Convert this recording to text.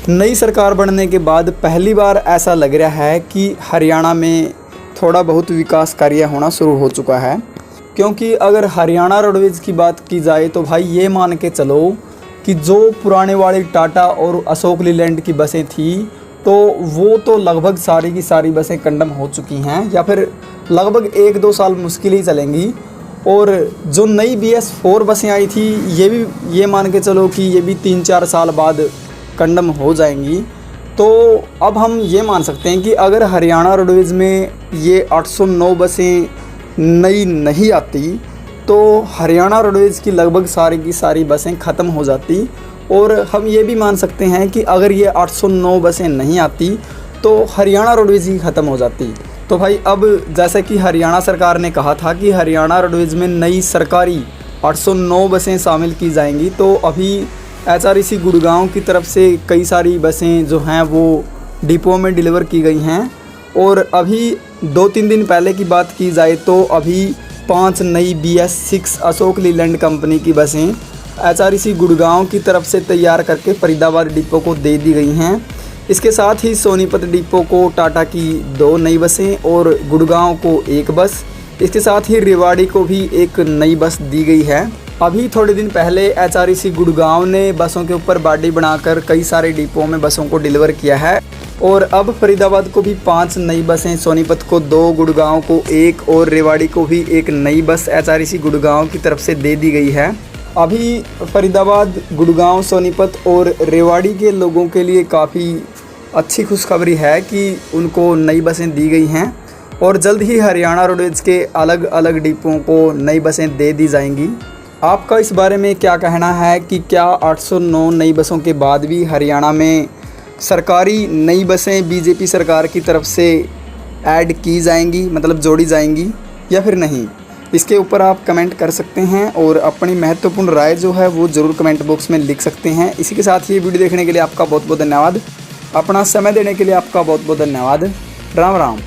नई सरकार बनने के बाद पहली बार ऐसा लग रहा है कि हरियाणा में थोड़ा बहुत विकास कार्य होना शुरू हो चुका है। क्योंकि अगर हरियाणा रोडवेज़ की बात की जाए तो भाई ये मान के चलो कि जो पुराने वाली टाटा और अशोक लीलैंड की बसें थी तो वो तो लगभग सारी की सारी बसें कंडम हो चुकी हैं या फिर लगभग 1-2 साल मुश्किल ही चलेंगी। और जो नई BS4 बसें आई थी ये मान के चलो कि ये भी 3-4 साल बाद कंडम हो जाएंगी। तो अब हम ये मान सकते हैं कि अगर हरियाणा रोडवेज़ में ये 809 बसें नई नहीं आती तो हरियाणा रोडवेज़ की लगभग सारी की सारी बसें ख़त्म हो जाती। और हम ये भी मान सकते हैं कि अगर ये 809 बसें नहीं आती तो हरियाणा रोडवेज़ ही ख़त्म हो जाती। तो भाई अब जैसे कि हरियाणा सरकार ने कहा था कि हरियाणा रोडवेज़ में नई सरकारी 809 बसें शामिल की जाएंगी, तो अभी HREC गुड़गांव की तरफ से कई सारी बसें जो हैं वो डिपो में डिलीवर की गई हैं। और अभी 2-3 दिन पहले की बात की जाए तो अभी 5 नई BS6 अशोक लीलैंड कंपनी की बसें HREC गुड़गांव की तरफ से तैयार करके फरीदाबाद डिपो को दे दी गई हैं। इसके साथ ही सोनीपत डिपो को टाटा की 2 नई बसें और गुड़गांव को 1 बस, इसके साथ ही रेवाड़ी को भी 1 नई बस दी गई है। अभी थोड़े दिन पहले HREC गुड़गांव ने बसों के ऊपर बॉडी बनाकर कई सारे डिपो में बसों को डिलीवर किया है। और अब फरीदाबाद को भी 5 नई बसें, सोनीपत को 2, गुड़गांव को 1 और रेवाड़ी को भी 1 नई बस HREC गुड़गांव की तरफ से दे दी गई है। अभी फरीदाबाद, गुड़गांव, सोनीपत और रेवाड़ी के लोगों के लिए काफ़ी अच्छी खुशखबरी है कि उनको नई बसें दी गई हैं और जल्द ही हरियाणा रोडवेज़ के अलग अलग डिपों को नई बसें दे दी जाएंगी। आपका इस बारे में क्या कहना है कि क्या 809 नई बसों के बाद भी हरियाणा में सरकारी नई बसें बीजेपी सरकार की तरफ से ऐड की जाएंगी, मतलब जोड़ी जाएंगी या फिर नहीं? इसके ऊपर आप कमेंट कर सकते हैं और अपनी महत्वपूर्ण राय जो है वो ज़रूर कमेंट बॉक्स में लिख सकते हैं। इसी के साथ ये वीडियो देखने के लिए आपका बहुत बहुत धन्यवाद। अपना समय देने के लिए आपका बहुत बहुत धन्यवाद। राम राम।